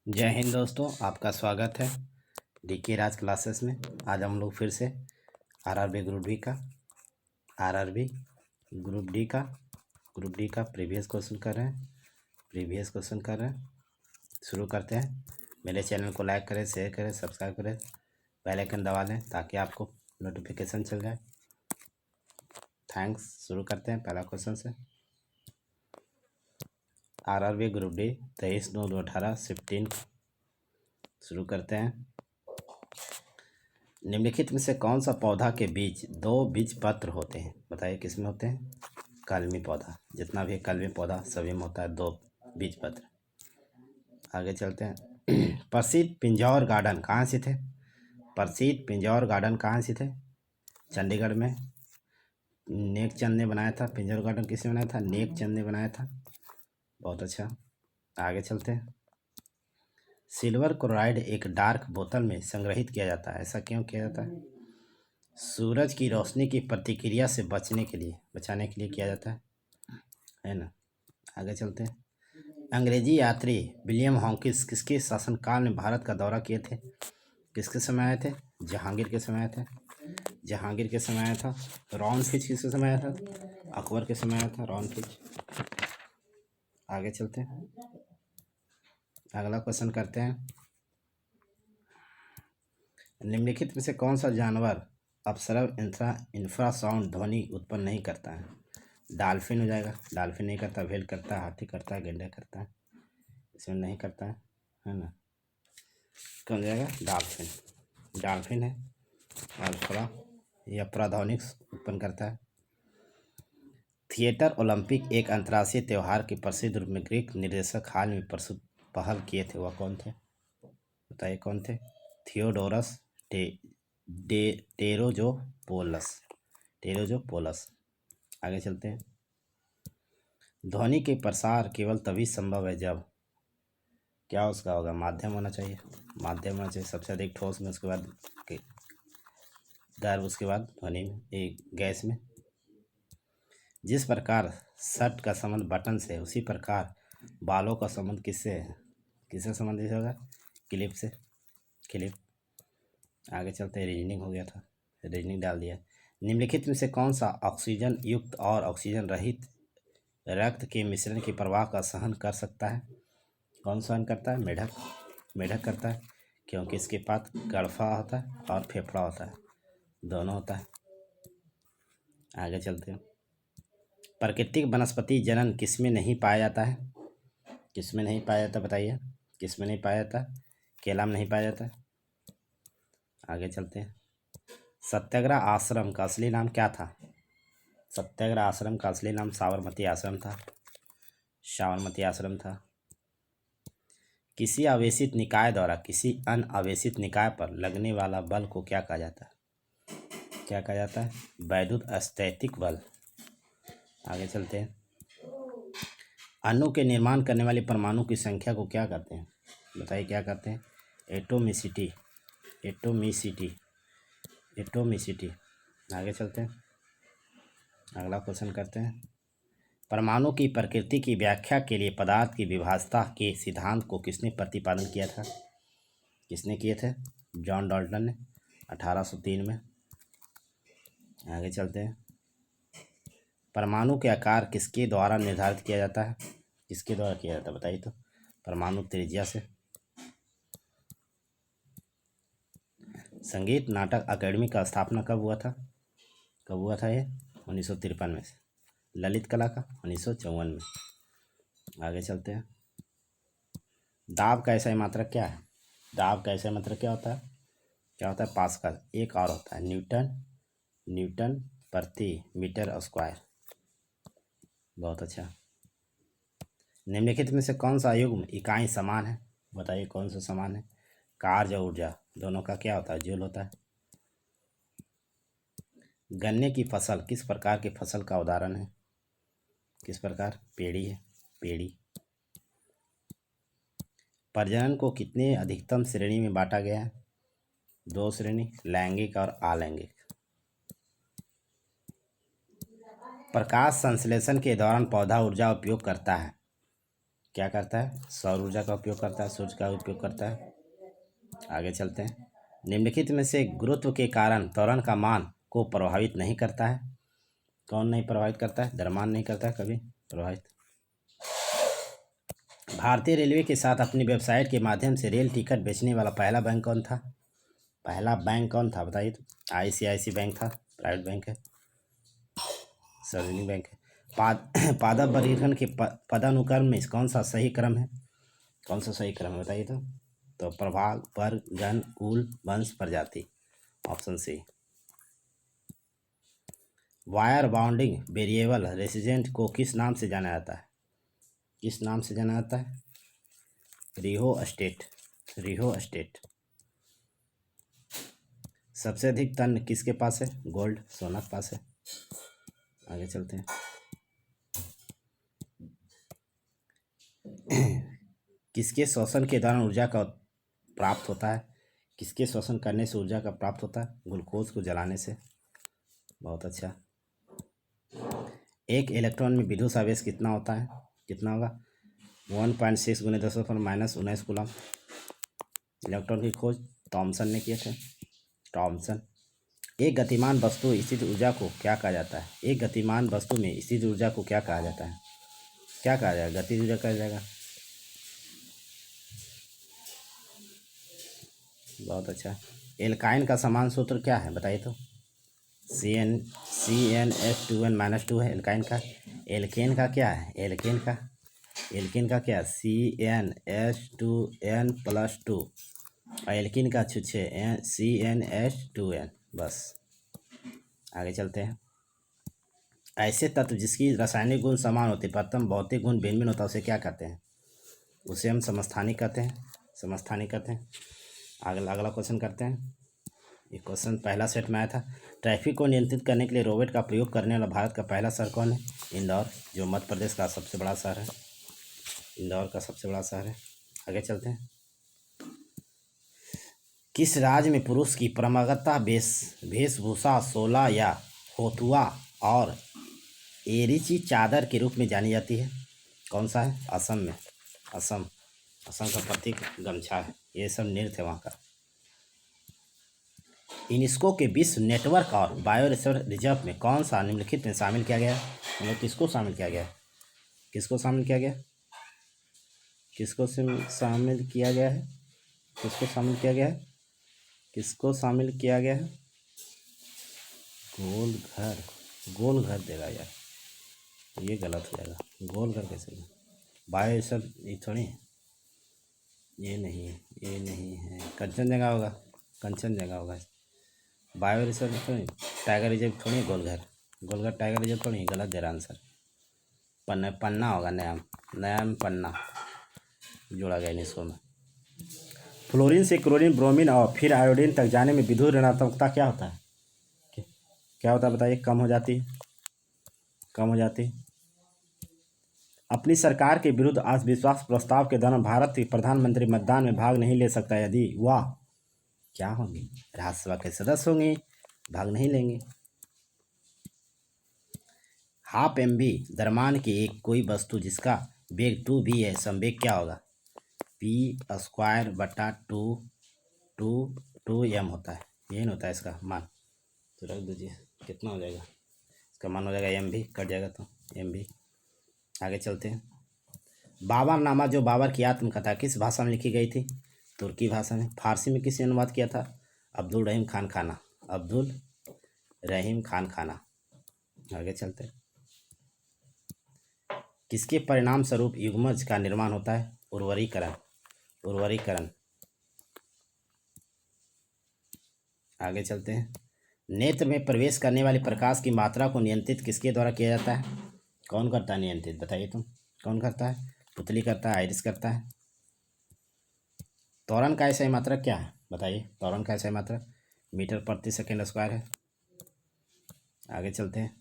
जय हिंद दोस्तों, आपका स्वागत है डीके राज क्लासेस में। आज हम लोग फिर से आरआरबी ग्रुप डी का प्रीवियस क्वेश्चन कर रहे हैं। शुरू करते हैं। मेरे चैनल को लाइक करें, शेयर करें, सब्सक्राइब करें, बेल आइकन दबा लें ताकि आपको नोटिफिकेशन चल जाए। थैंक्स। शुरू करते हैं पहला क्वेश्चन से। आरआरबी ग्रुप डी 23/9/2018 शिफ्ट 3 शुरू करते हैं। निम्नलिखित में से कौन सा पौधा के बीच दो बीज पत्र होते हैं? बताइए किसमें होते हैं? कलमी पौधा। जितना भी कलमी पौधा सभी में होता है दो बीज पत्र। आगे चलते हैं। प्रसिद्ध पिंजौर गार्डन कहाँ स्थित है? प्रसिद्ध पिंजौर गार्डन कहाँ स्थित है? चंडीगढ़ में। नेकचंद ने बनाया था। पिंजौर गार्डन किसने बनाया था? नेकचंद ने बनाया था। बहुत अच्छा। आगे चलते हैं। सिल्वर क्लोराइड एक डार्क बोतल में संग्रहित किया जाता है। ऐसा क्यों किया जाता है? सूरज की रोशनी की प्रतिक्रिया से बचाने के लिए किया जाता है ना। आगे चलते हैं। अंग्रेजी यात्री विलियम हॉकिंस किसके शासनकाल में भारत का दौरा किए थे? किसके समय आए थे? जहांगीर के समय आए थे। जहांगीर के समय आया था। रॉनफिच किसके समय आया था? अकबर के समय आया था रॉनफिच। आगे चलते हैं। अगला क्वेश्चन करते हैं। निम्नलिखित में से कौन सा जानवर अपसर्व इंफ्रासाउंड ध्वनि उत्पन्न नहीं करता है? डॉल्फिन हो जाएगा। डॉल्फिन नहीं करता। व्हेल करता है, हाथी करता है, गेंडा करता है। इसमें नहीं करता है ना। कौन जाएगा? डॉल्फिन। डॉल्फिन है। अल्फ्रा या प्राध्वनिक उत्पन्न करता है। थिएटर ओलंपिक एक अंतर्राष्ट्रीय त्यौहार के प्रसिद्ध रूप में ग्रीक निर्देशक हाल में प्रस्तुत पहल किए थे, वह कौन थे? बताइए कौन थे? थियोडोरस टेरोजोपोलस। आगे चलते हैं। ध्वनि के प्रसार केवल तभी संभव है जब क्या उसका होगा? माध्यम होना चाहिए। माध्यम होना चाहिए सबसे अधिक ठोस में, उसके बाद उसके बाद ध्वनि में, एक गैस में। जिस प्रकार शर्ट का संबंध बटन से, उसी प्रकार बालों का संबंध किससे है? किससे संबंधित होगा? क्लिप से। क्लिप। आगे चलते हैं। रीजनिंग हो गया था, रीजनिंग डाल दिया। निम्नलिखित में से कौन सा ऑक्सीजन युक्त और ऑक्सीजन रहित रक्त के मिश्रण की प्रवाह का सहन कर सकता है? कौन सहन करता है? मेढक। मेढक करता है, क्योंकि इसके पास गड़फा होता है और फेफड़ा होता है, दोनों होता है। आगे चलते हैं। प्राकृतिक वनस्पति जनन किसमें नहीं पाया जाता है? किसमें नहीं पाया जाता? बताइए किसमें नहीं पाया जाता? केला में नहीं पाया जाता। आगे चलते हैं। सत्याग्रह आश्रम का असली नाम क्या था? सत्याग्रह आश्रम का असली नाम साबरमती आश्रम था। साबरमती आश्रम था। किसी आवेशित निकाय द्वारा किसी अन्य आवेशित निकाय पर लगने वाला बल को क्या कहा जाता है? क्या कहा जाता है? वैद्युत स्थैतिक बल। आगे चलते हैं। अणु के निर्माण करने वाले परमाणु की संख्या को क्या कहते हैं? बताइए क्या कहते हैं? एटोमिसिटी। एटोमिसिटी। एटोमिसिटी। आगे चलते हैं। अगला क्वेश्चन करते हैं। परमाणु की प्रकृति की व्याख्या के लिए पदार्थ की विभाजता के सिद्धांत को किसने प्रतिपादन किया था? किसने किए थे? जॉन डाल्टन ने 1803 में। आगे चलते हैं। परमाणु के आकार किसके द्वारा निर्धारित किया जाता है? किसके द्वारा किया जाता है बताइए तो? परमाणु त्रिज्या से। संगीत नाटक अकेडमी का स्थापना कब हुआ था? कब हुआ था ये? 1953 में। ललित कला का 1954 में। आगे चलते हैं। दाब का ऐसा मात्रक क्या है? दाब का ऐसा मात्रक क्या होता है? क्या होता है? पास्कल। एक और होता है न्यूटन। न्यूटन प्रति मीटर स्क्वायर। बहुत अच्छा। निम्नलिखित में से कौन सा युग्म इकाई समान है? बताइए कौन सा समान है? कार्य और ऊर्जा दोनों का क्या होता है? जूल होता है। गन्ने की फसल किस प्रकार की फसल का उदाहरण है? किस प्रकार? पेड़ी है। पेड़ी। प्रजनन को कितने अधिकतम श्रेणी में बांटा गया है? दो श्रेणी, लैंगिक और अलैंगिक। प्रकाश संश्लेषण के दौरान पौधा ऊर्जा उपयोग करता है। क्या करता है? सौर ऊर्जा का उपयोग करता है, सूर्य का उपयोग करता है। आगे चलते हैं। निम्नलिखित में से गुरुत्व के कारण त्वरण का मान को प्रभावित नहीं करता है। कौन नहीं प्रभावित करता है? द्रव्यमान नहीं करता है कभी प्रभावित। भारतीय रेलवे के साथ अपनी वेबसाइट के माध्यम से रेल टिकट बेचने वाला पहला बैंक कौन था? पहला बैंक कौन था बताइए तो। ICICI बैंक था, प्राइवेट बैंक है, सार्वजनिक बैंक है। पादप वर्गीकरण के पदानुक्रम में कौन सा सही क्रम है? कौन सा सही क्रम है बताइए तो प्रभाग, वर्ग, गण, कुल, वंश, प्रजाति। Option C. Wire bounding variable resident को किस नाम से जाना जाता है? किस नाम से जाना जाता है? रिहोस्टेट। रिहोस्टेट। सबसे अधिक टन किसके पास है? गोल्ड, सोना के पास है। आगे चलते हैं। किसके शोषण के दौरान ऊर्जा का प्राप्त होता है? किसके शोषण करने से ऊर्जा का प्राप्त होता है? ग्लूकोज को जलाने से। बहुत अच्छा। एक इलेक्ट्रॉन में विद्युत आवेश कितना होता है? कितना होगा? 1.6 × 10⁻⁹ कूलम। इलेक्ट्रॉन की खोज थॉमसन ने किए थे। थॉमसन। एक गतिमान वस्तु स्थित ऊर्जा को क्या कहा जाता है? एक गतिमान वस्तु में स्थित ऊर्जा को क्या कहा जाता है? क्या कहा जाएगा? गतिज ऊर्जा कहा जाएगा। बहुत अच्छा। एल्काइन का समान सूत्र क्या है बताइए तो। CnH2n-2 है एल्काइन का। एल्केन का क्या है? एल्केन का क्या? CnH2n+2। और एल्किन का छुच्छे CnH2n। बस आगे चलते हैं। ऐसे तत्व जिसकी रासायनिक गुण समान होती परंतु भौतिक गुण भिन्न भिन्न होता है उसे क्या कहते हैं? उसे हम समस्थानिक कहते हैं। समस्थानिक कहते हैं। अगला क्वेश्चन करते हैं। ये क्वेश्चन पहला सेट में आया था। ट्रैफिक को नियंत्रित करने के लिए रोबोट का प्रयोग करने वाला भारत का पहला शहर कौन है? इंदौर, जो मध्य प्रदेश का सबसे बड़ा शहर है। इंदौर का सबसे बड़ा शहर है। आगे चलते हैं। किस राज्य में पुरुष की परंपरागत वेशभूषा सोला या होतुआ और एरीची चादर के रूप में जानी जाती है? कौन सा है? असम में। असम का प्रतीक गमछा है। ये सब नृत्य है वहाँ का। यूनेस्को के विश्व नेटवर्क और बायोस्फीयर रिजर्व में कौन सा निम्नलिखित में शामिल किया गया है? मतलब किसको शामिल किया गया है? किसको शामिल किया गया? किसको शामिल किया गया है? किसको शामिल किया गया है? किसको शामिल किया गया है? गोल घर देगा यार, ये गलत हो जाएगा। गोल घर कैसे? बायोस्फीयर ये थोड़ी है, ये नहीं है। कंचनजंगा होगा, कंचनजंगा होगा। बायो रिजर्व थोड़ी, टाइगर रिजर्व थोड़ी, गोलघर टाइगर रिजर्व थोड़ी। गलत दे रहा आंसर। पन्ना होगा। नया में पन्ना जोड़ा गया यूनेस्को में। फ्लोरीन से क्लोरीन, ब्रोमीन और फिर आयोडीन तक जाने में विद्युत ऋणात्मकता क्या होता है? क्या होता है बताइए? कम हो जाती। अपनी सरकार के विरुद्ध अविश्वास प्रस्ताव के दौरान भारत के प्रधानमंत्री मतदान में भाग नहीं ले सकता यदि वह क्या होंगे? राज्यसभा के सदस्य होंगे, भाग नहीं लेंगे। हाफ MV द्रव्यमान की एक कोई वस्तु जिसका वेग 2v है, संवेग क्या होगा? p² 2m होता है। यही होता है इसका मान। तो रख दीजिए, कितना हो जाएगा? इसका मान हो जाएगा MV, कट जाएगा तो MV। आगे चलते हैं। बाबर नामा जो बाबर की आत्मकथा किस भाषा में लिखी गई थी? तुर्की भाषा में। फारसी में किसने अनुवाद किया था? अब्दुल रहीम खान खाना। आगे चलते हैं। किसके परिणाम स्वरूप युग्मज का निर्माण होता है? उर्वरीकरण। आगे चलते हैं। नेत्र में प्रवेश करने वाली प्रकाश की मात्रा को नियंत्रित किसके द्वारा किया जाता है? कौन करता है नियंत्रित बताइए तुम। कौन करता है? पुतली करता है, आइरिस करता है। त्वरण का सही मात्रक क्या है बताइए? त्वरण का सही मात्रक मीटर/सेकंड² है। आगे चलते हैं।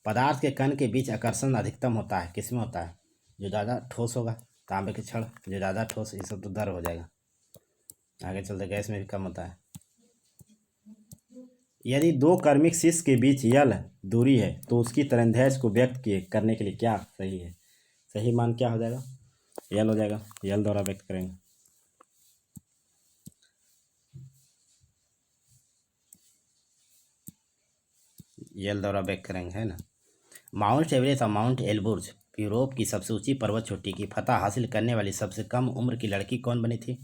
पदार्थ के कण के बीच आकर्षण अधिकतम होता है किसमें होता है? जो ज़्यादा ठोस होगा, तांबे के छड़, जो ज़्यादा ठोस, ये सब तो दर हो जाएगा। आगे चलते, गैस में भी कम होता है। यदि दो क्रमिक शीर्ष के बीच यल दूरी है तो उसकी तरंगदैर्घ्य को व्यक्त करने के लिए क्या सही है? सही मान क्या हो जाएगा? यल हो जाएगा। यल द्वारा व्यक्त करेंगे। यल द्वारा व्यक्त करेंगे, है ना। माउंट एवरेस्ट और माउंट एलबुर्ज यूरोप की सबसे ऊंची पर्वत चोटी की फतह हासिल करने वाली सबसे कम उम्र की लड़की कौन बनी थी?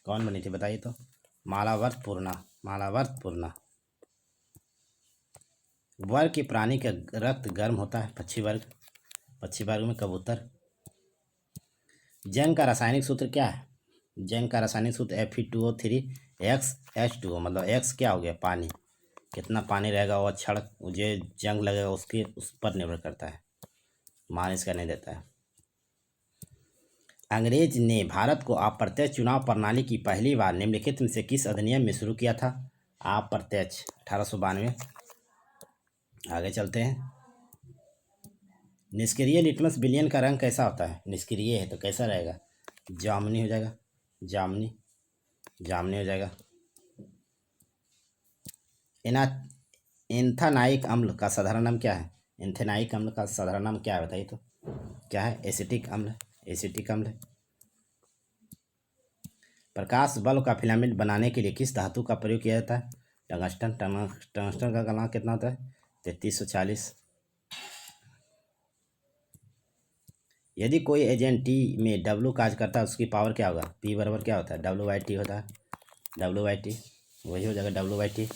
कौन बनी थी बताइए तो? मालावर्त पूर्णा। मालावर्त पूर्णा। वर्ग के प्राणी का रक्त गर्म होता है। पक्षी वर्ग। पक्षी वर्ग में कबूतर। जंग का रासायनिक सूत्र क्या है? जंग का रासायनिक सूत्र Fe2O3 XH2O, मतलब X क्या हो गया? पानी। कितना पानी रहेगा वो क्षण मुझे जंग लगेगा उसके उस पर निर्भर करता है। मान इसका नहीं देता है। अंग्रेज ने भारत को अप्रत्यक्ष चुनाव प्रणाली की पहली बार निम्नलिखित में से किस अधिनियम में शुरू किया था? अप्रत्यक्ष 1892। आगे चलते हैं। निष्क्रिय लिटमस विलियन का रंग कैसा होता है? निष्क्रिय है तो कैसा रहेगा? जामुनी हो जाएगा। जामुनी। जामुनी हो जाएगा। एंथानाइक अम्ल का साधारण नाम क्या है? एंथेनाइक अम्ल का साधारण नाम क्या है बताइए तो? क्या है? एसिटिक अम्ल। एसिटिक अम्ल। प्रकाश बल्ब का फिलामेंट बनाने के लिए किस धातु का प्रयोग किया जाता है? टंगस्टन। टंगस्टन का गलनांक कितना होता है? 3340। यदि कोई एजेंट टी में W कार्य करता है उसकी पावर क्या होगा? P बराबर क्या होता है? W/T होता है। W/T वही हो जाएगा। W/T।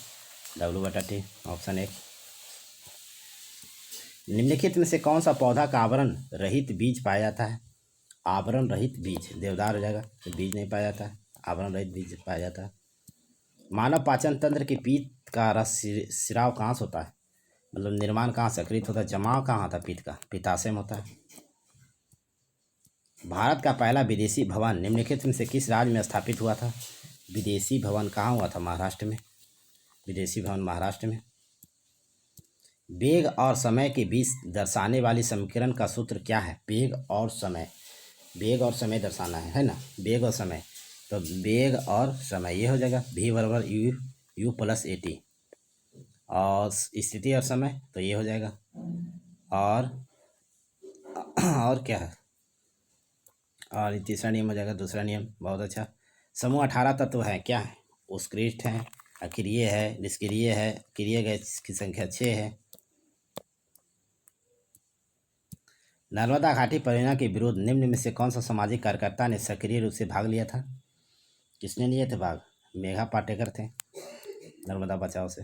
W/T option 1। निम्नलिखित में से कौन सा पौधा का आवरण रहित बीज पाया जाता है? आवरण रहित बीज देवदार हो जाएगा। तो बीज नहीं पाया जाता है, आवरण रहित बीज पाया जाता है। मानव पाचन तंत्र के पीत का रस स्राव कहाँ से होता है? मतलब निर्माण कहाँ से कृत होता है? जमाव कहाँ होता है पीत का? पित्ताशय में होता है। भारत का पहला विदेशी भवन निम्नलिखित में से किस राज्य में स्थापित हुआ था? विदेशी भवन कहाँ हुआ था? महाराष्ट्र में। विदेशी भवन महाराष्ट्र में। वेग और समय के बीच दर्शाने वाली समीकरण का सूत्र क्या है? वेग और समय। वेग और समय दर्शाना है ना। वेग और समय, तो वेग और समय ये हो जाएगा V बराबर U प्लस AT। और स्थिति और समय तो ये हो जाएगा। और क्या है? और तीसरा नियम हो जाएगा। दूसरा नियम बहुत अच्छा। समूह 18 तत्व है, क्या है? उत्कृष्ट है, अक्रिय है, निष्क्रिय है, क्रिय गैस की संख्या 6 है। नर्मदा घाटी परियोजना के विरुद्ध निम्न में से कौन सा सामाजिक कार्यकर्ता ने सक्रिय रूप से भाग लिया था? किसने लिए थे भाग? मेघा पाटेकर थे, नर्मदा बचाओ से।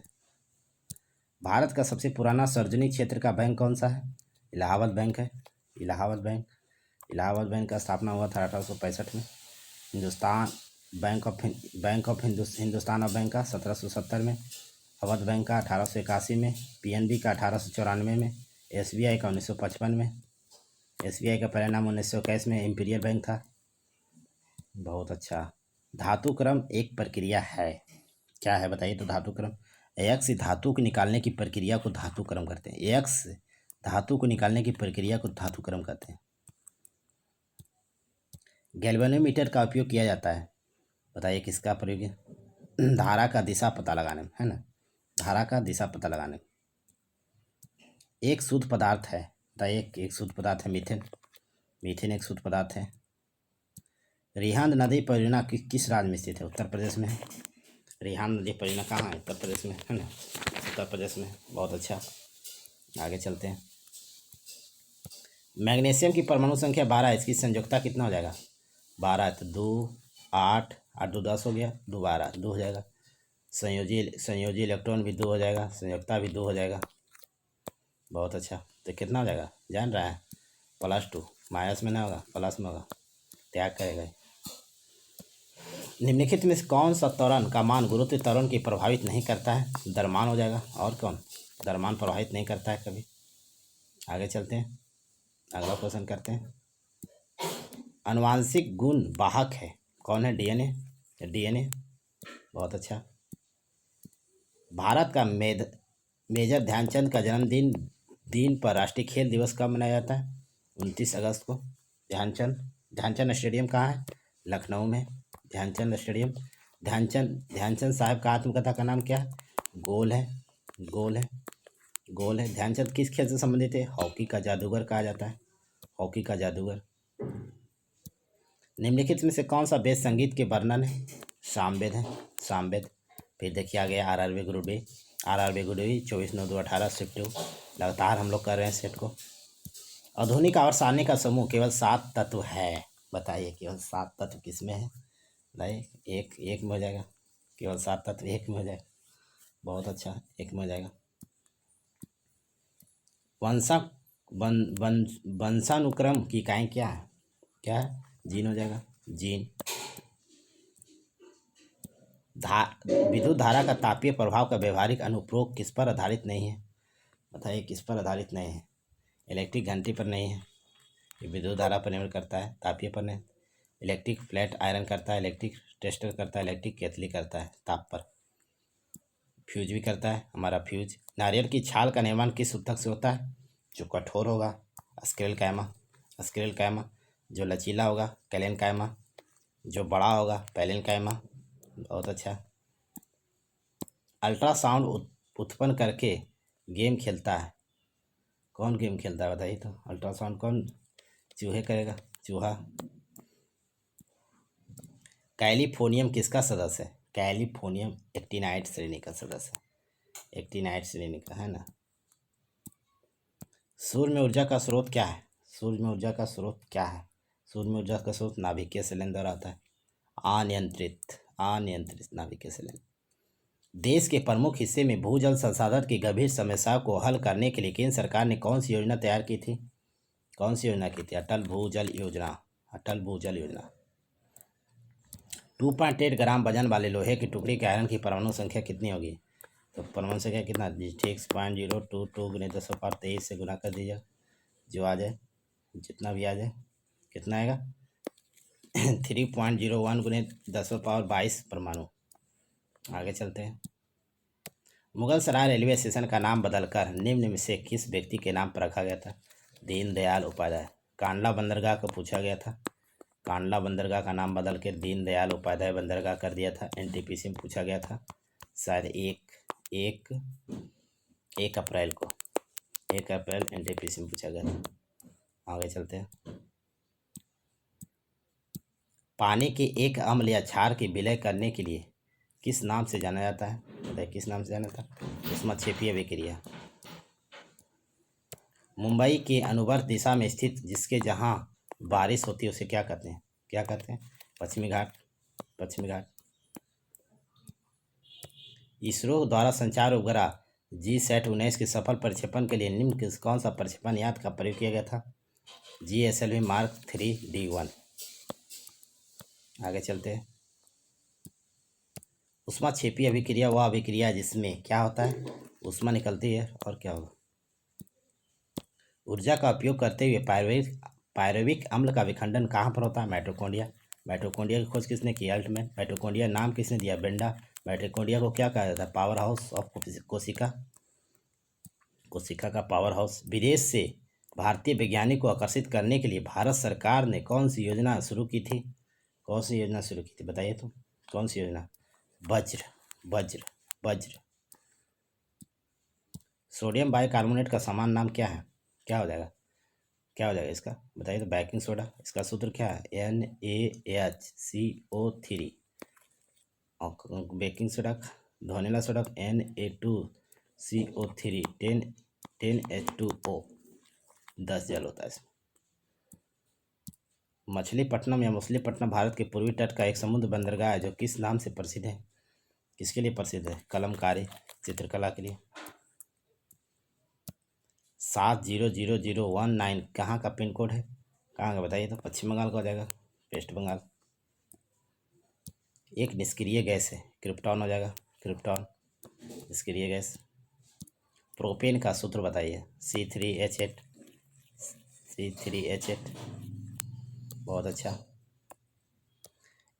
भारत का सबसे पुराना सार्वजनिक क्षेत्र का बैंक कौन सा है? इलाहाबाद बैंक है। इलाहाबाद बैंक। इलाहाबाद बैंक का स्थापना हुआ था 1865 में। Bank of Hindustan of bank का 1770 में। अवध बैंक का 1881 में। PNB का 1894 में। SBI का 1955 में। SBI का पहला नाम 1921 में इंपीरियल बैंक था। बहुत अच्छा। धातु क्रम एक प्रक्रिया है, क्या है बताइए तो? धातु क्रम X धातु को निकालने की प्रक्रिया को धातु क्रम करते हैं। X धातु को निकालने की प्रक्रिया को धातु क्रम कहते हैं। गैल्वेनोमीटर का उपयोग किया जाता है, बताइए किसका प्रयोग है? धारा का दिशा पता लगाने में, है ना। धारा का दिशा पता लगाने में। एक शुद्ध पदार्थ है, बताइए। एक शुद्ध पदार्थ है मीथेन। मीथेन एक शुद्ध पदार्थ है। रिहांद नदी परियोजना किस राज्य में स्थित है? उत्तर प्रदेश में है। रिहांद नदी परियोजना कहाँ है? उत्तर प्रदेश में, है ना। उत्तर प्रदेश में। बहुत अच्छा। आगे चलते हैं। मैग्नीशियम की परमाणु संख्या 12 है, इसकी संयोजकता कितना हो जाएगा? 12 है तो 2 8 8 2 10 हो गया, 2 12 2 हो जाएगा। संयोजी इलेक्ट्रॉन भी 2 हो जाएगा, संयोजकता भी 2 हो जाएगा। बहुत अच्छा। तो कितना हो जाएगा जान रहा है? +2। माइनस में ना होगा, प्लस में होगा। त्याग करेगा। निम्नलिखित में से कौन सा त्वरण का मान गुरुत्व त्वरण की प्रभावित नहीं करता है? द्रव्यमान हो जाएगा। और कौन? द्रव्यमान प्रभावित नहीं करता है कभी। आगे चलते हैं, अगला क्वेश्चन करते हैं। आनुवांशिक गुण वाहक है, कौन है? DNA। बहुत अच्छा। भारत का मेजर ध्यानचंद का जन्मदिन पर राष्ट्रीय खेल दिवस कब मनाया जाता है? 29 अगस्त को। ध्यानचंद स्टेडियम कहाँ है? लखनऊ में। ध्यानचंद स्टेडियम। ध्यानचंद साहब का आत्मकथा का नाम क्या है? गोल है। गोल है। ध्यानचंद किस खेल से संबंधित है? हॉकी का जादूगर कहा जाता है। हॉकी का जादूगर। निम्नलिखित में से कौन सा वेद संगीत के वर्णन है? सामवेद है, सामवेद। फिर देखिए आ गया RRB group D. RRB group D 24/9/2018 shift 2। लगातार हम लोग कर रहे हैं सेट को। आधुनिक आवर्त सारणी का समूह केवल 7 तत्व है। बताइए केवल 7 तत्व किसमें है? भाई एक में हो जाएगा। केवल 7 तत्व एक में हो जाएगा। बहुत अच्छा, एक में हो जाएगा। वंशानुक्रम की इकाई क्या है? क्या है? जीन हो जाएगा, जीन। विद्युत धारा का तापीय प्रभाव का व्यवहारिक अनुप्रयोग किस पर आधारित नहीं है? बताइए किस पर आधारित नहीं है? इलेक्ट्रिक घंटी पर नहीं है, ये विद्युत धारा पर निर्भर करता है, तापीय पर नहीं। इलेक्ट्रिक फ्लैट आयरन करता है, इलेक्ट्रिक टेस्टर करता है, इलेक्ट्रिक केतली करता है ताप पर। फ्यूज भी करता है हमारा फ्यूज। नारियल की छाल का निर्माण किस ऊतक से होता है? जो कठोर होगा स्क्लेल कायमा, स्क्लेल कायमा। जो लचीला होगा कैलेन कायमा, जो बड़ा होगा पैलिन कायमा। बहुत अच्छा। अल्ट्रासाउंड उत्पन्न करके गेम खेलता है, कौन गेम खेलता है बताइए तो? अल्ट्रासाउंड कौन? चूहे करेगा, चूहा। कैलिफोर्नियम किसका सदस्य है? कैलिफोर्नियम एक्टिनाइड श्रेणी का सदस्य है, एक्टिनाइड श्रेणी का है ना। सूर्य में ऊर्जा का स्रोत क्या है? सूर्य में ऊर्जा का स्रोत क्या है? सूर्य में ऊर्जा का स्रोत नाभिकीय सिलेंडर आता है, अनियंत्रित नाभिकीय सिलेंडर। देश के प्रमुख हिस्से में भूजल संसाधन की गंभीर समस्या को हल करने के लिए केंद्र सरकार ने कौन सी योजना तैयार की थी? कौन सी योजना की थी? अटल भूजल योजना, अटल भूजल योजना। 2.8 ग्राम वजन वाले लोहे की टुकड़ी के आयरन की परमाणु संख्या कितनी होगी? तो परमाणु संख्या कितना? 6.022 × 10⁻23 से गुना कर दीजिए, जो आ जाए, जितना भी आ जाए। कितना आएगा? 3.01 × 10⁻22 परमाणु। आगे चलते हैं। मुगल सराय रेलवे स्टेशन का नाम बदलकर निम्न में से किस व्यक्ति के नाम पर रखा गया था? दीनदयाल उपाध्याय। कांडला बंदरगाह को पूछा गया था, कांडला बंदरगाह का नाम बदल कर दीनदयाल उपाध्याय बंदरगाह कर दिया था। एनटीपीसी में पूछा गया था शायद 1 अप्रैल को, 1 अप्रैल एनटीपीसी में पूछा गया था। आगे चलते हैं। पानी के एक अम्ल या क्षार की विलय करने के लिए किस नाम से जाना जाता है? बताइए किस नाम से जाना जाता है? ऊष्मक्षेपीय अभिक्रिया। मुंबई के अनुवर्त दिशा में स्थित जिसके जहाँ बारिश होती है उसे क्या कहते हैं? क्या कहते हैं? पश्चिमी घाट, पश्चिमी घाट। इसरो द्वारा संचार उपग्रह GSAT-19 के सफल प्रक्षेपण के लिए निम्न कौन सा प्रक्षेपण यान का प्रयोग किया गया था? GSLV Mark 3D1। आगे चलते हैं। ऊष्मक्षेपीय अभिक्रिया वह अभिक्रिया जिसमें क्या होता है? ऊष्मा निकलती है और क्या होगा? ऊर्जा का उपयोग करते हुए पायरुविक अम्ल का विखंडन कहाँ पर होता है? माइटोकॉन्ड्रिया। माइटोकॉन्ड्रिया की खोज किसने की? अल्टमैन। माइटोकॉन्ड्रिया नाम किसने दिया? बेंडा। माइटोकॉन्ड्रिया को क्या कहा जाता है? पावर हाउस ऑफ कोशिका, कोशिका का पावर हाउस। विदेश से भारतीय वैज्ञानिक को आकर्षित करने के लिए भारत सरकार ने कौन सी योजना शुरू की थी? कौन सी योजना शुरू की थी बताइए तो? कौन सी योजना? वज्र, वज्र, वज्र। सोडियम बाइकार्बोनेट का समान नाम क्या है? क्या हो जाएगा? क्या हो जाएगा इसका? बताइए तो? Baking soda. इसका सूत्र क्या है? NaHCO3। और baking soda, धोनेला soda Na2CO3 10H2O 10 जल होता है इसमें। मछलीपट्टनम या मुसलीपट्टनम भारत के पूर्वी तट का एक समुद्र बंदरगाह है जो किस नाम से प्रसिद्ध है? किसके लिए प्रसिद्ध है? कलमकारी, चित्रकला के लिए। 700019 कहाँ का पिन कोड है? कहाँ का बताइए तो? पश्चिम बंगाल का हो जाएगा, वेस्ट बंगाल। एक निष्क्रिय गैस है, क्रिप्टॉन हो जाएगा, क्रिप्टॉन निष्क्रिय गैस। प्रोपेन का सूत्र बताइए। C3H8, C3H8। बहुत अच्छा।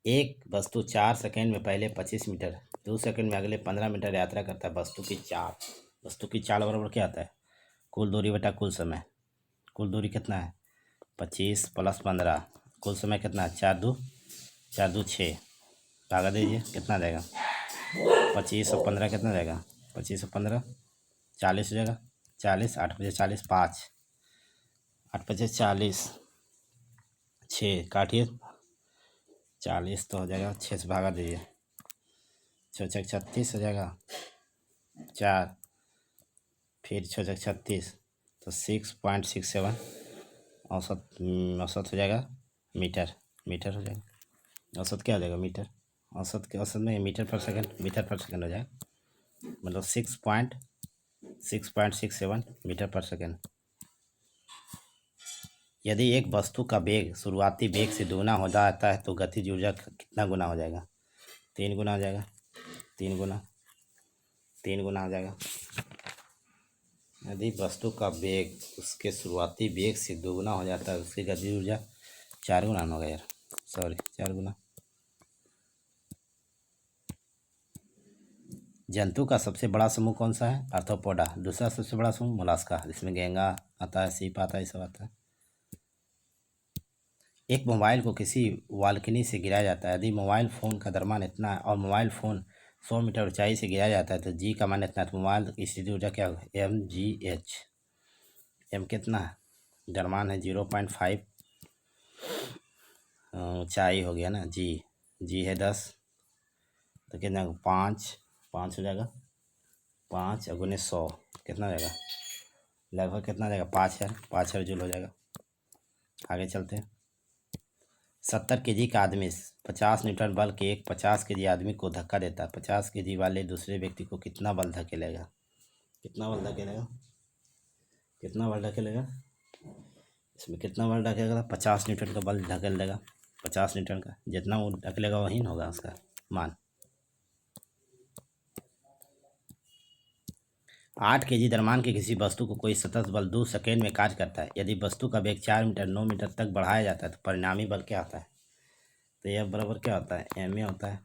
एक वस्तु 4 सेकंड में पहले 25 मीटर, 2 सेकंड में अगले 15 मीटर यात्रा करता है। वस्तु की चाल, वस्तु की चाल बराबर क्या आता है? कुल दूरी बटा कुल समय। कुल दूरी कितना है? 25 + 15। कुल समय कितना है? 4 2 6। भागा दीजिए, कितना जाएगा? 25 और 15 कितना जाएगा? 25 और 15 40 हो जाएगा। 40, 8 बजे 40, 5। 8 पचे 40, 6 काटिए, 40 तो हो जाएगा, 6 से भागा दीजिए, 6 छक 36 हो जाएगा, 4 फिर 6 छक 36, तो 6.67 औसत औसत हो जाएगा मीटर, मीटर हो जाएगा। औसत क्या हो जाएगा मीटर, औसत के औसत में मीटर पर सेकंड, मीटर पर सेकंड हो जाएगा, मतलब 6.67 मीटर पर सेकंड। यदि एक वस्तु का वेग शुरुआती वेग से दोगुना हो जाता है तो गतिज ऊर्जा कितना गुना हो जाएगा, 3 गुना हो जाएगा, 3 गुना, 3 गुना हो जाएगा। यदि वस्तु का वेग उसके शुरुआती वेग से दोगुना हो जाता है उसकी गतिज ऊर्जा 4 गुना होगा यार, सॉरी 4 गुना। जंतु का सबसे बड़ा समूह कौन सा है, आर्थ्रोपोडा। दूसरा सबसे बड़ा समूह मोलास्का, जिसमें गेंगा आता है, सीप आता है, ये सब आता है। एक मोबाइल को किसी बालकनी से गिराया जाता है, यदि मोबाइल फ़ोन का द्रव्यमान इतना है और मोबाइल फ़ोन 100 मीटर ऊंचाई से गिराया जाता है तो जी का मान इतना है, तो मोबाइल की स्थिति ऊर्जा क्या होगा, mgh। एम कितना है, द्रव्यमान है 0.5, ऊंचाई हो गया ना, जी है 10, तो कितना 5 हो जाएगा, 5 गुने 100 कितना हो जाएगा, लगभग कितना हो जाएगा, 5,000 जूल हो जाएगा। आगे चलते हैं। 70 केजी का आदमी 50 न्यूटन बल के एक 50 केजी आदमी को धक्का देता है, 50 केजी वाले दूसरे व्यक्ति को कितना बल धकेलेगा, कितना बल धकेलेगा, कितना बल धकेलेगा, इसमें कितना बल धकेलेगा, 50 न्यूटन का बल धकेल देगा, 50 न्यूटन का, जितना वो धकेलेगा वही न होगा उसका मान। 8 केजी द्रव्यमान की किसी वस्तु को कोई सतत बल 2 सेकेंड में कार्य करता है, यदि वस्तु का वेग 4 मीटर 9 मीटर तक बढ़ाया जाता है तो परिणामी बल क्या होता है, तो यह बराबर क्या होता है, एम ए होता है।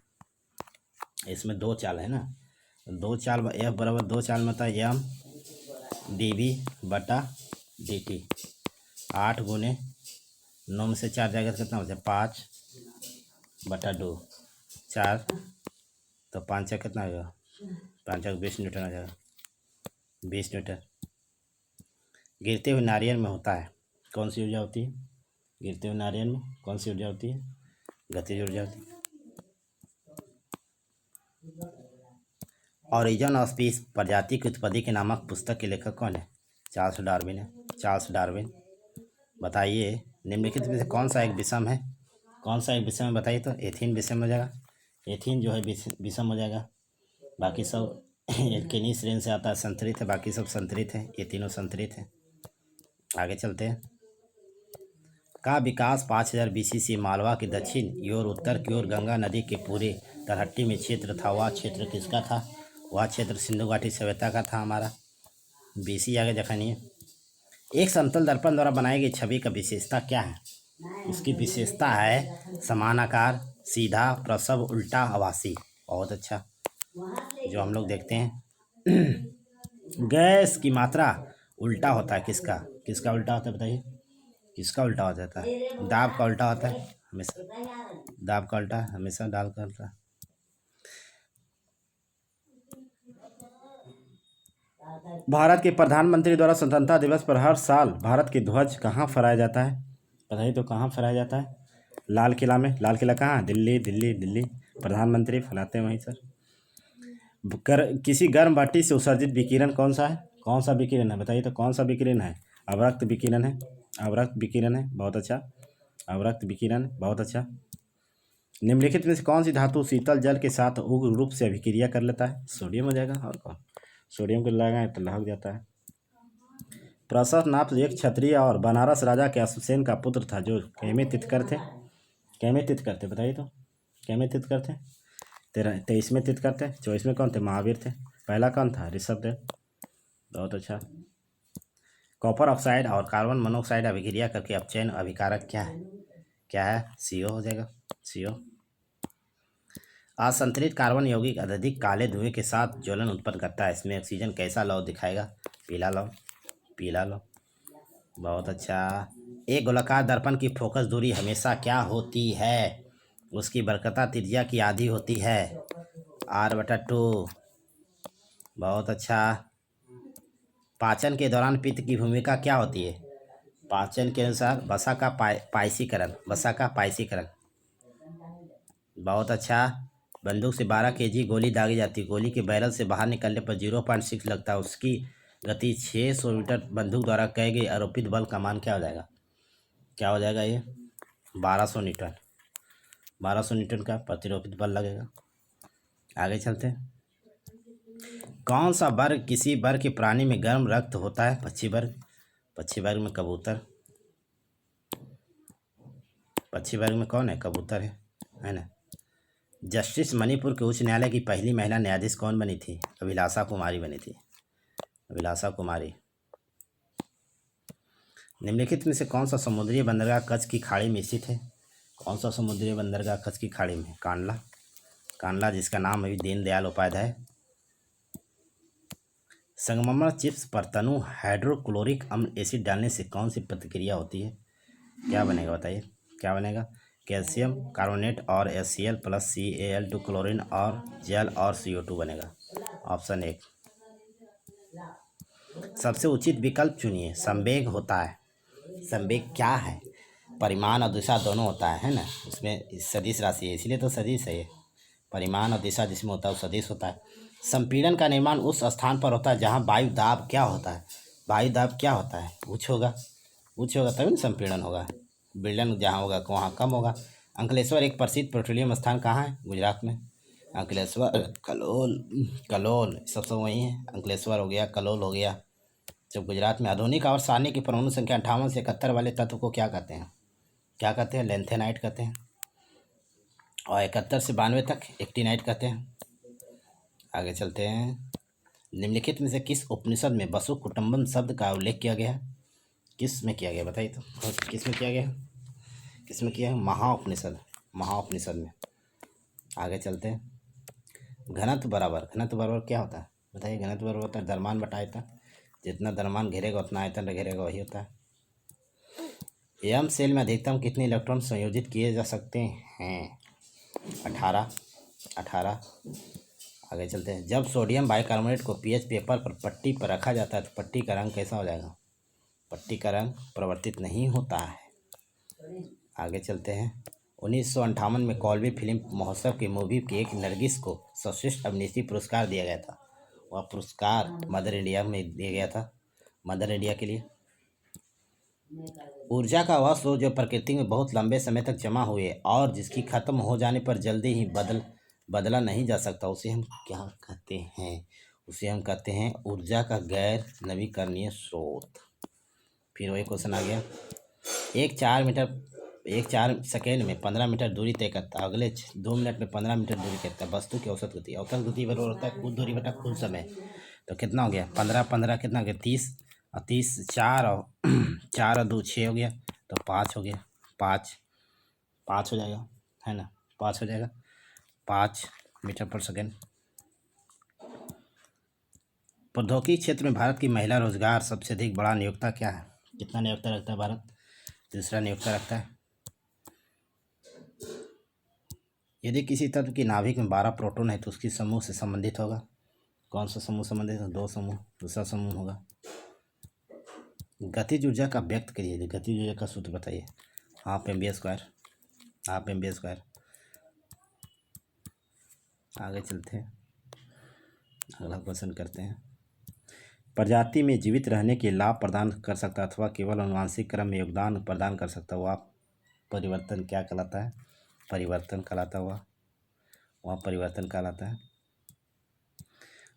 इसमें 2 चाल है ना, 2 चाल, एफ बराबर 2 चाल में होता है एम डी वी बटा डी टी। 8 गुने 9 में से 4 जाएगा तो कितना हो जाए, 5 बटा 2, 4 तो 5 कितना हो जाएगा, 5 20 न्यूटन आ जाएगा, 20 न्यूटन। गिरते हुए नारियल में होता है कौन सी ऊर्जा होती है, गिरते हुए नारियल में कौन सी ऊर्जा होती है, गतिज ऊर्जा होती है। ऑरिजिन ऑफ स्पीस प्रजाति की उत्पत्ति के नामक पुस्तक के लेखक कौन है, चार्ल्स डार्विन है, चार्ल्स डार्विन। बताइए निम्नलिखित में से कौन सा एक विषम है, कौन सा एक विषम है बताइए, तो एथीन विषम हो जाएगा, एथीन जो है विषम हो जाएगा, बाकी सब एल्केनी श्रेणी से आता है, संतरित है, बाकी सब संतरित है, ये तीनों संतरित है। आगे चलते हैं। का विकास 5000 BC से मालवा के दक्षिण की ओर उत्तर की ओर गंगा नदी के पूरे तलहटी में क्षेत्र था, वह क्षेत्र किसका था, वह क्षेत्र सिंधु घाटी सभ्यता का था हमारा। BC आगे जखनिए। एक समतल दर्पण द्वारा बनाई गई छवि का विशेषता क्या है, उसकी विशेषता है समान आकार, सीधा, प्रसव, उल्टा, आभासी। बहुत अच्छा, जो हम लोग देखते हैं गैस की मात्रा उल्टा होता है, किसका किसका उल्टा होता है बताइए, किसका उल्टा हो जाता है, दाब का उल्टा होता है हमेशा, दाब का उल्टा हमेशा दाब का उल्टा। भारत के प्रधानमंत्री द्वारा स्वतंत्रता दिवस पर हर साल भारत की ध्वज कहाँ फहराया जाता है, बताइए तो कहाँ फहराया जाता है, लाल किला में। लाल किला कहाँ है, दिल्ली, दिल्ली, दिल्ली। प्रधानमंत्री फहराते हैं वहीं सर। किसी गर्म भट्टी से उत्सर्जित विकिरण कौन सा है, कौन सा विकिरण है बताइए तो कौन सा विकिरण है, अवरक्त विकिरण है, अवरक्त विकिरण है, बहुत अच्छा, अवरक्त विकिरण, बहुत अच्छा। निम्नलिखित में से कौन सी धातु शीतल जल के साथ उग्र रूप से अभिक्रिया कर लेता है, सोडियम हो जाएगा, और कौन, सोडियम को लगाएं तो लहक जाता है। प्रशस्नाथ एक क्षत्रिय और बनारस राजा के अश्वसेन का पुत्र था जो कैमे तीर्थकर थे, कैमे तीर्थकर थे बताइए तो, कैमे तीर्थकर थे, 23वें तीर्थकर थे, 24वें कौन थे, महावीर थे, पहला कौन था, ऋषभदेव, बहुत अच्छा। कॉपर ऑक्साइड और कार्बन मोनोऑक्साइड अभिक्रिया करके अपचयन अभिकारक क्या है, क्या है, CO हो जाएगा, CO। असंतुलित कार्बन यौगिक अत्यधिक काले धुएं के साथ ज्वलन उत्पन्न करता है, इसमें ऑक्सीजन कैसा लौ दिखाएगा, पीला लौ, पीला लौ, बहुत अच्छा। एक गोलाकार दर्पण की फोकस दूरी हमेशा क्या होती है, उसकी वक्रता त्रिज्या की आधी होती है, R/2, बहुत अच्छा। पाचन के दौरान पित्त की भूमिका क्या होती है, पाचन के अनुसार वसा का पायसीकरण, वसा का पायसीकरण। बहुत अच्छा। बंदूक से 12 kg गोली दागी जाती है, गोली के बैरल से बाहर निकलने पर 0.6 लगता है, उसकी गति 600 मीटर, बंदूक द्वारा कहे गए आरोपित बल का मान क्या हो जाएगा? क्या हो जाएगा ये? 1200 न्यूटन। 1200 न्यूटन का प्रतिरोपित बल लगेगा। आगे चलते हैं। कौन सा वर्ग किसी वर्ग के प्राणी में गर्म रक्त होता है? पक्षी वर्ग। पक्षी वर्ग में कबूतर। पक्षी वर्ग में कौन है? कबूतर है ना। जस्टिस मणिपुर के उच्च न्यायालय की पहली महिला न्यायाधीश कौन बनी थी? अभिलाषा कुमारी बनी थी। अभिलाषा कुमारी। निम्नलिखित में से कौन सा समुद्री बंदरगाह कच्छ की खाड़ी में स्थित है? कौन सा समुद्री बंदरगाह कच्छ की खाड़ी में? कांडला। कांडला, जिसका नाम अभी दीनदयाल उपाध्याय। संगमरमर चिप्स पर तनु हाइड्रोक्लोरिक अम्ल एसिड डालने से कौन सी प्रतिक्रिया होती है? क्या बनेगा बताइए, क्या बनेगा? कैल्शियम कार्बोनेट और HCl प्लस CaL2 क्लोरीन और जल और CO2 बनेगा। ऑप्शन 1। सबसे उचित विकल्प चुनिए। संवेग होता है। संवेग क्या है? परिमाण और दिशा दोनों होता है ना, उसमें सदिश राशि है, इसलिए तो सदिश है ये। परिमाण और दिशा जिसमें होता है वो सदिश होता है। संपीड़न का निर्माण उस स्थान पर होता है जहाँ वायु दाब क्या होता है? वायु दाब क्या होता है? उच्च होगा। उच्च होगा तभी ना संपीड़न होगा। विलयन जहाँ होगा वहाँ कम होगा। अंकलेश्वर एक प्रसिद्ध पेट्रोलियम स्थान कहाँ है? गुजरात में। अंकलेश्वर, कलोल, कलोल सब वही है। अंकलेश्वर हो गया, कलोल हो गया। जब गुजरात में आधुनिक और सारणी की परमाणु संख्या 58 से 71 वाले तत्व को क्या कहते हैं? क्या कहते हैं? लेंथेनाइट कहते हैं। और 71 से 92 तक एक्टिनाइट कहते हैं। आगे चलते हैं। निम्नलिखित में से किस उपनिषद में वसु कुटुंबम शब्द का उल्लेख किया गया है? किस में किया गया बताइए तो, किस में किया गया? किस में किया है? महाउपनिषद। महाउपनिषद में। आगे चलते हैं। घनत्व बराबर क्या होता है बताइए? घनत्व बराबर होता है द्रव्यमान बटा आयतन। जितना द्रव्यमान घेरेगा उतना आयतन घेरेगा, वही होता है। एम सेल में अधिकतम कितने इलेक्ट्रॉन संयोजित किए जा सकते हैं? 18। आगे चलते हैं। जब सोडियम बाइकार्बोनेट को पीएच पेपर पर पट्टी पर रखा जाता है तो पट्टी का रंग कैसा हो जाएगा? पट्टी का रंग परिवर्तित नहीं होता है। आगे चलते हैं। 1958 में कॉल्बी फिल्म महोत्सव के मूवी के एक नरगिस को सर्वश्रेष्ठ अभिनेत्री पुरस्कार दिया गया था। वह पुरस्कार मदर इंडिया में दिया गया था, मदर इंडिया के लिए। ऊर्जा का वह स्रोत जो प्रकृति में बहुत लंबे समय तक जमा हुए और जिसकी खत्म हो जाने पर जल्दी ही बदला नहीं जा सकता, उसे हम क्या कहते हैं? उसे हम कहते हैं ऊर्जा का गैर नवीकरणीय स्रोत। फिर वही क्वेश्चन आ गया। एक 4 सेकेंड में 15 मीटर दूरी तय करता है, अगले 2 मिनट में 15 मीटर दूरी करता है। वस्तु की औसत गति बराबर होता है कुल दूरी बटा कुल समय। तो कितना हो गया? 15 कितना हो गया? 30 और 30 4 और 4 और 2 6 हो गया, तो 5 हो गया। 5 हो जाएगा, है ना? 5 हो जाएगा। 5 मीटर पर सेकेंड। प्रौद्योगिकी क्षेत्र में भारत की महिला रोजगार सबसे अधिक बड़ा नियोक्ता क्या है? कितना नियोक्ता रखता है भारत? दूसरा नियोक्ता रखता है। यदि किसी तत्व की नाभिक में 12 प्रोटॉन है तो उसकी समूह से संबंधित होगा। कौन सा समूह संबंधित है? 2 समूह। दूसरा समूह होगा। गतिज ऊर्जा का व्यक्त करिए। गतिज ऊर्जा का सूत्र बताइए। Half mv square. Half mv square. आगे चलते हैं, अगला क्वेश्चन करते हैं। प्रजाति में जीवित रहने के लाभ प्रदान कर सकता अथवा केवल अनुवांशिक क्रम में योगदान प्रदान कर सकता हुआ परिवर्तन क्या कहलाता है? परिवर्तन कहलाता हुआ, वह परिवर्तन कहलाता है।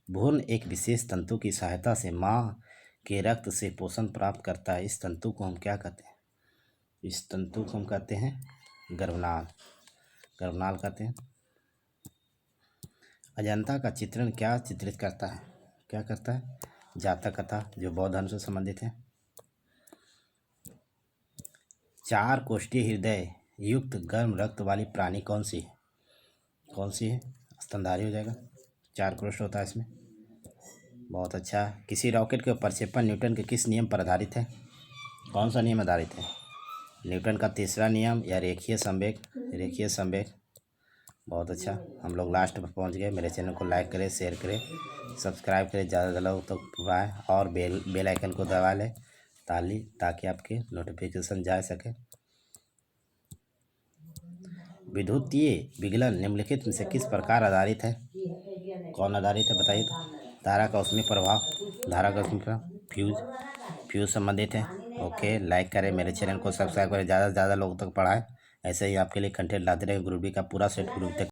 भ्रूण एक विशेष तंतु की सहायता से माँ के रक्त से पोषण प्राप्त करता है। इस तंतु को हम क्या कहते हैं? इस तंतु को हम कहते हैं गर्भनाल। गर्भनाल कहते हैं। अजंता का चित्रण क्या चित्रित करता है? क्या करता है? जातक कथा, जो बौद्ध धर्म से संबंधित है। 4 कोष्ठीय हृदय युक्त गर्म रक्त वाली प्राणी कौन सी है? कौन सी है? स्तनधारी हो जाएगा। 4 कोष्ठ होता है इसमें। बहुत अच्छा। किसी रॉकेट के प्रक्षेपण न्यूटन के किस नियम पर आधारित है? कौन सा नियम आधारित है? न्यूटन का तीसरा नियम या रेखीय संवेग? रेखीय संवेग। बहुत अच्छा। हम लोग लास्ट पर पहुंच गए। मेरे चैनल को लाइक करें, शेयर करें, सब्सक्राइब करें, ज़्यादा लोग तक पाएँ और बेल आइकन को दबा लें ताकि आपके नोटिफिकेशन जा सके। विद्युतीय विगलन निम्नलिखित में से किस प्रकार आधारित है? कौन आधारित है बताइए तो? तारा का उसमें प्रभाव, धारा का उसमें प्रभाव, फ्यूज संबंधित है। ओके, लाइक करें, मेरे चैनल को सब्सक्राइब करें, ज़्यादा से ज़्यादा लोगों तक पढ़ाएं। ऐसे ही आपके लिए कंटेंट लाते रहे। ग्रुप डी का पूरा सेट ग्रुप तक